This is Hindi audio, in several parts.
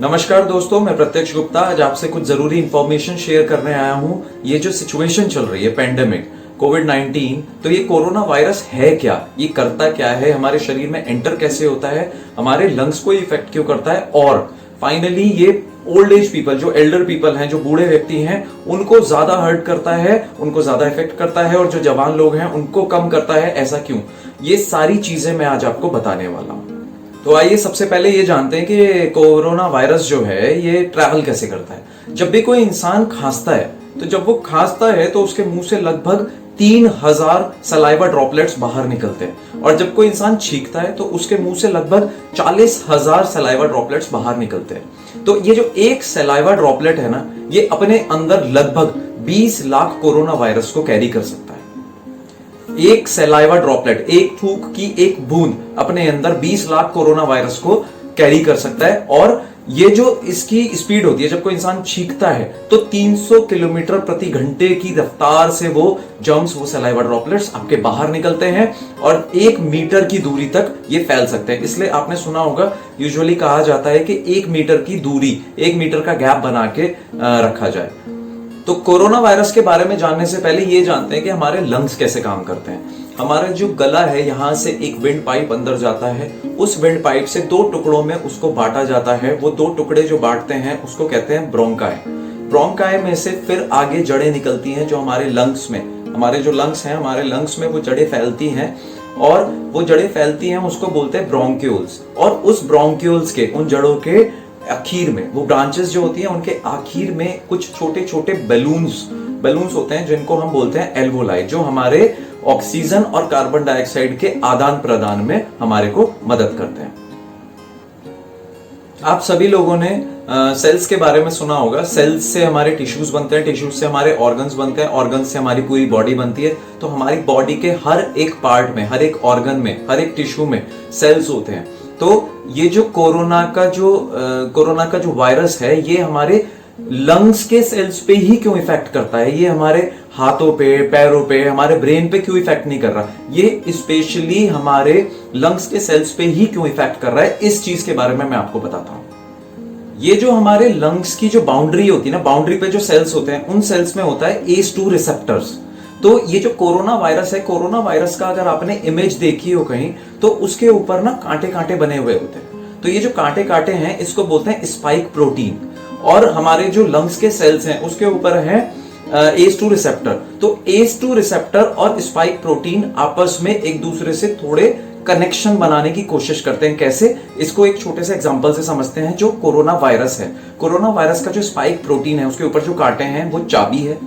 नमस्कार दोस्तों, मैं प्रत्यक्ष गुप्ता आज आपसे कुछ जरूरी इंफॉर्मेशन शेयर करने आया हूं। ये जो सिचुएशन चल रही है पेंडेमिक कोविड-19, तो ये कोरोना वायरस है क्या, ये करता क्या है, हमारे शरीर में एंटर कैसे होता है, हमारे लंग्स को इफेक्ट क्यों करता है, और फाइनली ये ओल्ड एज पीपल, जो एल्डर पीपल हैं, जो बूढ़े व्यक्ति हैं, उनको ज्यादा हर्ट करता है, उनको ज्यादा इफेक्ट करता है, और जो जवान लोग हैं उनको कम करता है। ऐसा क्यों? ये सारी चीजें मैं आज आपको बताने वाला हूं। तो आइए सबसे पहले ये जानते हैं कि कोरोना वायरस जो है ये ट्रैवल कैसे करता है। जब भी कोई इंसान खांसता है, तो जब वो खांसता है तो उसके मुंह से लगभग 3000 सलाइवा ड्रॉपलेट्स बाहर निकलते हैं, और जब कोई इंसान छींकता है तो उसके मुंह से लगभग 40,000 सलाइवा ड्रॉपलेट्स बाहर निकलते हैं। तो ये जो एक सलाइवा ड्रॉपलेट है ना, ये अपने अंदर लगभग 20 लाख कोरोना वायरस को कैरी कर सकता है। एक सलाइवा ड्रॉपलेट, एक थूक की एक बूंद अपने अंदर 20 लाख कोरोना वायरस को कैरी कर सकता है। और ये जो इसकी स्पीड होती है, जब कोई इंसान छींकता है तो 300 किलोमीटर प्रति घंटे की रफ्तार से वो जर्म्स, वो सलाइवा ड्रॉपलेट्स आपके बाहर निकलते हैं, और 1 मीटर की दूरी तक ये फैल सकते हैं। इसलिए आपने सुना होगा, यूजुअली कहा जाता है कि 1 मीटर की दूरी, 1 मीटर का गैप बना के रखा जाए। तो कोरोना वायरस के बारे में जानने से पहले ये जानते हैं कि हमारे लंग्स कैसे काम करते हैं। हमारा जो गला है, यहां से एक विंड पाइप अंदर जाता है, उस विंड पाइप से 2 टुकड़ों में उसको बांटा जाता है। वो 2 टुकड़े जो बांटते हैं उसको कहते हैं ब्रोंकाई। ब्रोंकाई में से फिर आगे जड़ें निकलती हैं जो हमारे लंग्स में, हमारे जो लंग्स हैं, हमारे लंग्स में वो जड़ें फैलती हैं, और वो जड़ें फैलती हैं उसको बोलते हैं ब्रोंक्यूल्स। और उस ब्रोंक्यूल्स के, उन जड़ों के आखिर में, वो ब्रांचेस जो होती हैं उनके आखिर में कुछ छोटे छोटे बैलून्स होते हैं जिनको हम बोलते हैं एल्वोलाई, जो हमारे ऑक्सीजन और कार्बन डाइऑक्साइड के आदान प्रदान में हमारे को मदद करते हैं। आप सभी लोगों ने सेल्स के बारे में सुना होगा। सेल्स से हमारे टिश्यूज बनते हैं, टिश्यूज से हमारे ऑर्गन्स बनते हैं, ऑर्गन्स से हमारी पूरी बॉडी बनती है। तो हमारी बॉडी के हर एक पार्ट में, हर एक ऑर्गन में, हर एक टिश्यू में सेल्स होते हैं। तो ये जो कोरोना का जो वायरस है, ये हमारे लंग्स के सेल्स पे ही क्यों इफेक्ट करता है? ये हमारे हाथों पे, पैरों पे, हमारे ब्रेन पे क्यों इफेक्ट नहीं कर रहा? ये स्पेशली हमारे लंग्स के सेल्स पे ही क्यों इफेक्ट कर रहा है, इस चीज के बारे में मैं आपको बताता हूं। ये जो हमारे लंग्स की जो बाउंड्री होती है ना, बाउंड्री पे जो सेल्स होते हैं, उन सेल्स में होता है ACE2 रिसेप्टर्स। तो ये जो कोरोना वायरस है, कोरोना वायरस का अगर आपने इमेज देखी हो कहीं, तो उसके ऊपर ना कांटे कांटे बने हुए होते हैं। तो ये जो कांटे कांटे हैं, इसको बोलते हैं स्पाइक प्रोटीन। और हमारे जो लंग्स के सेल्स हैं उसके ऊपर है ACE2 रिसेप्टर। तो ACE2 रिसेप्टर और स्पाइक प्रोटीन आपस में एक दूसरे से थोड़े कनेक्शन बनाने की कोशिश करते हैं। कैसे? इसको एक छोटे से एग्जांपल से समझते हैं। जो कोरोना वायरस है, कोरोना वायरस का जो स्पाइक प्रोटीन है, उसके ऊपर जो कांटे हैं वो चाबी है,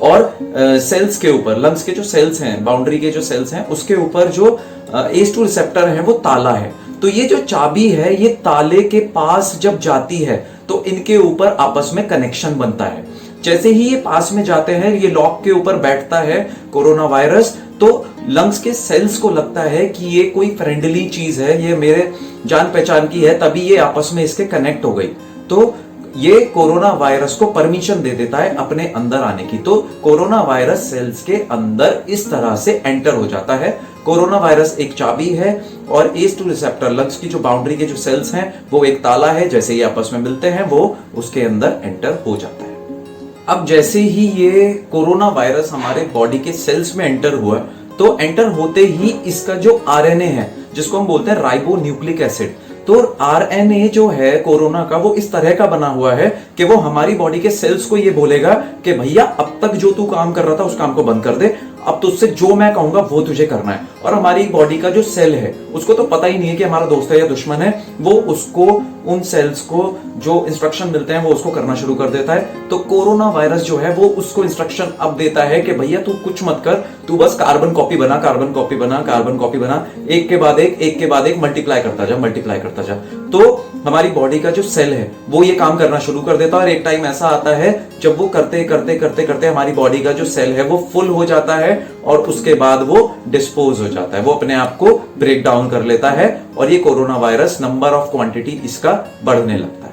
और सेल्स के ऊपर, लंग्स के जो सेल्स हैं, बाउंड्री के जो सेल्स हैं, उसके ऊपर जो ACE2 रिसेप्टर है वो ताला है। तो ये जो चाबी है, ये ताले के पास जब जाती है तो इनके ऊपर आपस में कनेक्शन बनता है। जैसे ही ये पास में जाते हैं, ये लॉक के ऊपर बैठता है कोरोना वायरस, तो लंग्स के सेल्स को लगता है कि ये कोई फ्रेंडली चीज है, ये मेरे जान पहचान की है, तभी ये आपस में इसके कनेक्ट हो गई। तो ये कोरोना वायरस को परमिशन दे देता है अपने अंदर आने की। तो कोरोना वायरस सेल्स के अंदर इस तरह से एंटर हो जाता है। कोरोना वायरस एक चाबी है, और ACE2 रिसेप्टर, लंग्स की जो बाउंड्री के जो सेल्स हैं, वो एक ताला है। जैसे ये आपस में मिलते हैं, वो उसके अंदर एंटर हो जाता है। अब जैसे ही ये कोरोना वायरस हमारे बॉडी के सेल्स में एंटर हुआ, तो एंटर होते ही इसका जो RNA है, जिसको हम बोलते हैं राइबो न्यूक्लिक एसिड, तो RNA जो है कोरोना का, वो इस तरह का बना हुआ है कि वो हमारी बॉडी के सेल्स को ये बोलेगा कि भैया अब तक जो तू काम कर रहा था उस काम को बंद कर दे, अब तुझसे जो मैं कहूंगा वो तुझे करना है। और हमारी बॉडी का जो सेल है, उसको तो पता ही नहीं है कि हमारा दोस्त है या दुश्मन है, वो उसको, उन सेल्स को जो इंस्ट्रक्शन मिलते हैं वो उसको करना शुरू कर देता है। तो कोरोना वायरस जो है वो उसको इंस्ट्रक्शन अब देता है कि भैया तू कुछ मत कर, तू बस कार्बन कॉपी बना, कार्बन कॉपी बना, कार्बन कॉपी बना, एक के बाद एक मल्टीप्लाई करता जा। तो हमारी बॉडी का जो सेल है वो ये काम करना शुरू कर देता है, और एक टाइम ऐसा आता है जब वो करते करते हमारी बॉडी का जो सेल है वो फुल हो जाता है, और उसके बाद वो डिस्पोज हो जाता है, वो अपने आप को ब्रेक डाउन कर लेता है, और ये corona virus, number of quantity इसका बढ़ने लगता है।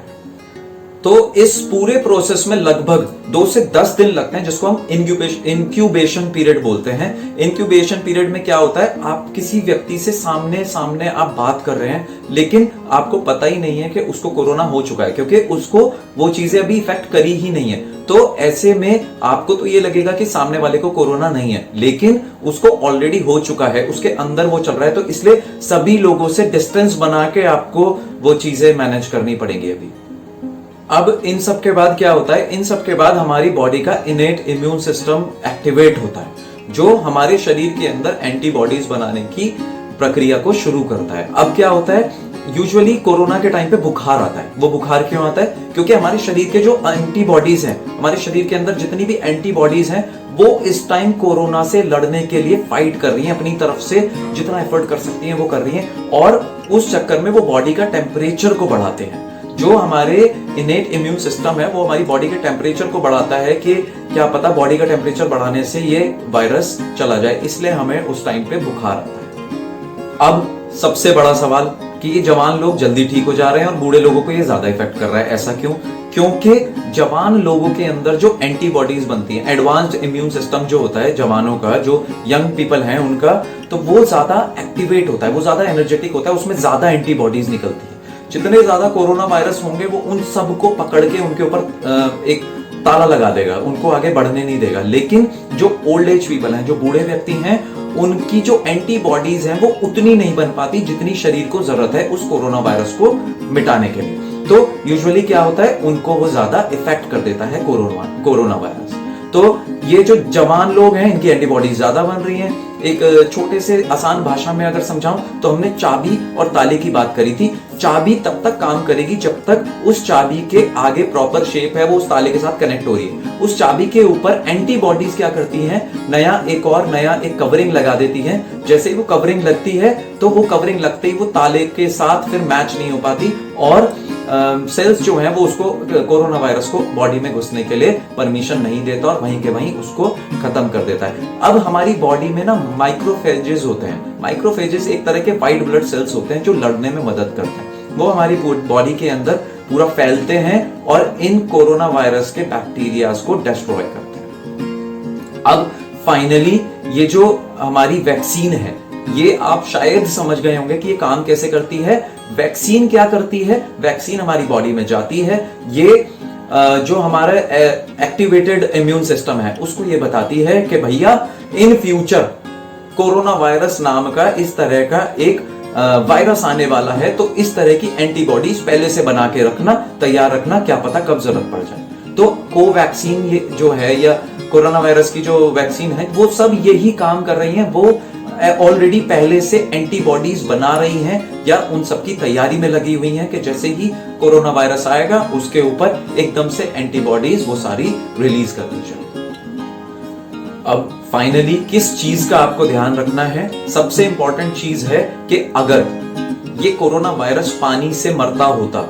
तो इस पूरे प्रोसेस में लगभग 2 से 10 दिन लगते हैं, जिसको हम इंक्यूबेशन पीरियड बोलते हैं। इंक्यूबेशन पीरियड में क्या होता है, आप किसी व्यक्ति से सामने सामने आप बात कर रहे हैं, लेकिन आपको पता ही नहीं है कि उसको कोरोना हो चुका है, क्योंकि उसको वो चीजें अभी इफेक्ट करी ही नहीं है। तो ऐसे में आपको तो ये लगेगा कि सामने वाले को कोरोना नहीं है, लेकिन उसको ऑलरेडी हो चुका है, उसके अंदर वो चल रहा है। तो इसलिए सभी लोगों से डिस्टेंस बना के आपको वो चीजें मैनेज करनी पड़ेगी अभी। अब इन सब के बाद क्या होता है, इन सब के बाद हमारी बॉडी का इनेट इम्यून सिस्टम एक्टिवेट होता है, जो हमारे शरीर के अंदर एंटीबॉडीज बनाने की प्रक्रिया को शुरू करता है। अब क्या होता है, यूजुअली कोरोना के टाइम पे बुखार आता है। वो बुखार क्यों आता है, क्योंकि हमारे शरीर के जो एंटीबॉडीज हैं, हमारे शरीर के अंदर जितनी भी एंटीबॉडीज हैं, वो इस टाइम कोरोना से लड़ने के लिए फाइट कर रही हैं, अपनी तरफ से जितना एफर्ट कर सकती हैं वो कर रही हैं, और उस चक्कर में वो बॉडी का टेम्परेचर को बढ़ाते हैं। जो हमारे इनेट इम्यून सिस्टम है वो हमारी बॉडी के टेम्परेचर को बढ़ाता है कि क्या पता बॉडी का टेम्परेचर बढ़ाने से ये वायरस चला जाए, इसलिए हमें उस टाइम पे बुखार आता है। अब सबसे बड़ा सवाल कि ये जवान लोग जल्दी ठीक हो जा रहे हैं और बूढ़े लोगों को ये ज्यादा इफेक्ट कर रहा है, ऐसा क्यों? क्योंकि जवान लोगों के अंदर जो एंटीबॉडीज बनती है, एडवांस्ड इम्यून सिस्टम जो होता है जवानों का, जो यंग पीपल हैं उनका, तो वो ज्यादा एक्टिवेट होता है, वो ज्यादा एनर्जेटिक होता है, उसमें ज्यादा एंटीबॉडीज निकलती है। जितने ज्यादा कोरोना वायरस होंगे वो उन सबको पकड़ के उनके ऊपर एक ताला लगा देगा, उनको आगे बढ़ने नहीं देगा। लेकिन जो ओल्ड एज पीपल हैं, जो बूढ़े व्यक्ति हैं, उनकी जो एंटीबॉडीज हैं वो उतनी नहीं बन पाती जितनी शरीर को जरूरत है उस कोरोना वायरस को मिटाने के लिए। तो यूजुअली क्या होता है, उनको वो ज्यादा इफेक्ट कर देता है कोरोना वायरस। तो ये जो जवान लोग हैं इनकी एंटीबॉडीज ज्यादा बन रही हैं। एक छोटे से आसान भाषा में अगर समझाऊं तो हमने चाबी और ताले की बात करी थी। चाबी तब तक काम करेगी जब तक उस चाबी के आगे प्रॉपर शेप है, वो उस ताले के साथ कनेक्ट हो रही है। उस चाबी के ऊपर एंटीबॉडीज क्या करती हैं, नया एक कवरिंग लगा देती हैं। जैसे ही वो कवरिंग लगती है तो वो कवरिंग लगते ही वो ताले के साथ फिर मैच नहीं हो पाती, और सेल्स जो है वो उसको कोरोना वायरस को बॉडी में घुसने के लिए परमिशन नहीं देता और वहीं के वहीं उसको खत्म कर देता है। अब हमारी बॉडी में ना माइक्रोफेजेस होते हैं। माइक्रोफेजेस एक तरह के व्हाइट ब्लड सेल्स होते हैं जो लड़ने में मदद करते हैं। वो हमारी बॉडी के अंदर पूरा फैलते हैं और इन कोरोना वायरस के बैक्टीरियाज को डिस्ट्रॉय करते हैं। अब फाइनली ये जो हमारी वैक्सीन है, ये आप शायद समझ गए होंगे कि ये काम कैसे करती है। वैक्सीन क्या करती है, वैक्सीन हमारी बॉडी में जाती है, ये जो हमारा एक्टिवेटेड इम्यून सिस्टम है उसको ये बताती है कि भैया इन फ्यूचर कोरोना वायरस नाम का इस तरह का एक वायरस आने वाला है, तो इस तरह की एंटीबॉडीज पहले से बना के रखना, तैयार रखना, क्या पता कब जरूरत पड़ जाए। तो कोवैक्सीन ये जो है, या कोरोना वायरस की जो वैक्सीन है, वो सब यही काम कर रही हैं। वो ऑलरेडी पहले से एंटीबॉडीज बना रही हैं या उन सब की तैयारी में लगी हुई हैं कि जैसे ही कोरोना वायरस आएगा उसके ऊपर एकदम से एंटीबॉडीज वो सारी रिलीज कर दी जाए। अब फाइनली किस चीज का आपको ध्यान रखना है, सबसे इंपॉर्टेंट चीज है कि अगर ये कोरोना वायरस पानी से मरता होता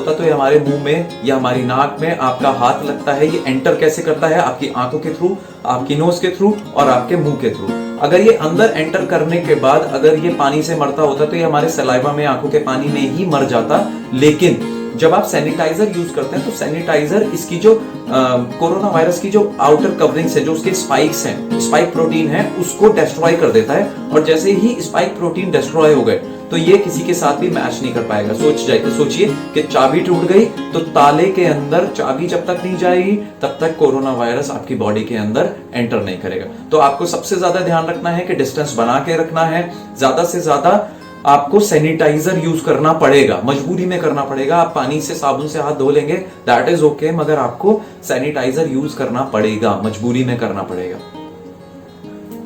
तो ये हमारे मुंह में या हमारी नाक में आपका हाथ लगता है, ये एंटर कैसे करता है, आपकी आंखों के थ्रू, आपकी नोज के थ्रू और आपके मुंह के थ्रू। अगर ये अंदर एंटर करने के बाद अगर ये पानी से मरता होता तो ये हमारे सलाइवा में, आंखों के पानी में ही मर जाता। लेकिन जब आप सैनिटाइजर यूज करते हैं तो सैनिटाइजर इसकी जो कोरोना वायरस की जो आउटर कवरिंग है, जो उसके स्पाइक्स हैं, स्पाइक प्रोटीन है, उसको डिस्ट्रॉय कर देता है। और जैसे ही स्पाइक प्रोटीन डिस्ट्रॉय हो गए तो ये किसी के साथ भी मैच नहीं कर पाएगा। सोचिए कि चाबी टूट गई तो ताले के अंदर चाबी जब तक नहीं जाएगी तब तक कोरोना वायरस आपकी बॉडी के अंदर एंटर नहीं करेगा। तो आपको सबसे ज्यादा ध्यान रखना है कि डिस्टेंस बना के रखना है। ज्यादा से ज्यादा आपको सैनिटाइजर यूज करना पड़ेगा, मजबूरी में करना पड़ेगा। आप पानी से, साबुन से हाथ धो लेंगे, दैट इज ओके, मगर आपको सैनिटाइजर यूज करना पड़ेगा, मजबूरी में करना पड़ेगा।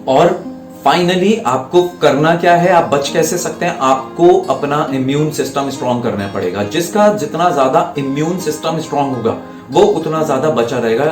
और फाइनली आपको करना क्या है, आप बच कैसे सकते हैं, आपको अपना इम्यून सिस्टम स्ट्रांग करना पड़ेगा। जिसका जितना ज्यादा इम्यून सिस्टम स्ट्रांग होगा वो उतना ज्यादा बचा रहेगा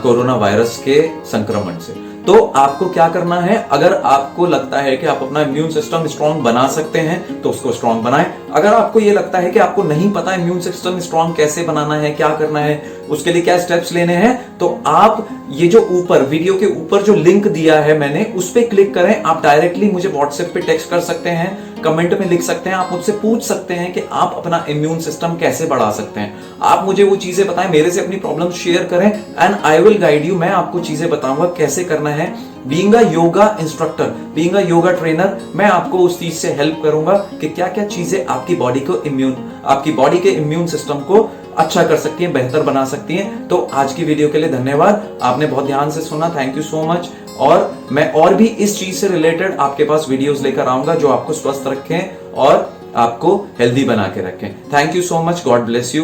कोरोना वायरस के संक्रमण से। तो आपको क्या करना है, अगर आपको लगता है कि आप अपना इम्यून सिस्टम स्ट्रांग बना सकते हैं तो उसको स्ट्रांग बनाएं। अगर आपको ये लगता है कि आपको नहीं पता इम्यून सिस्टम स्ट्रांग कैसे बनाना है, क्या करना है, उसके लिए क्या स्टेप्स लेने हैं, तो आप ये जो ऊपर वीडियो के ऊपर जो लिंक दिया है मैंने, उस पर क्लिक करें। आप डायरेक्टली मुझे व्हाट्सएप पे टेक्स्ट कर सकते हैं कमेंट में लिख सकते हैं, आप मुझसे पूछ सकते हैं कि आप अपना इम्यून सिस्टम कैसे बढ़ा सकते हैं। आप मुझे वो चीजें बताएं, मेरे से अपनी प्रॉब्लम शेयर करें and I will guide you. मैं आपको चीजें बताऊंगा कैसे करना है। Being a yoga instructor, being a yoga trainer, मैं आपको उस चीज से हेल्प करूंगा कि क्या क्या चीजें आपकी बॉडी के इम्यून सिस्टम को अच्छा कर सकती है, बेहतर बना सकती हैं। तो आज की वीडियो के लिए धन्यवाद, आपने बहुत ध्यान से सुना, थैंक यू सो मच। और मैं और भी इस चीज से रिलेटेड आपके पास वीडियोस लेकर आऊंगा जो आपको स्वस्थ रखें और आपको हेल्दी बना के रखें। Thank you so much, God bless you.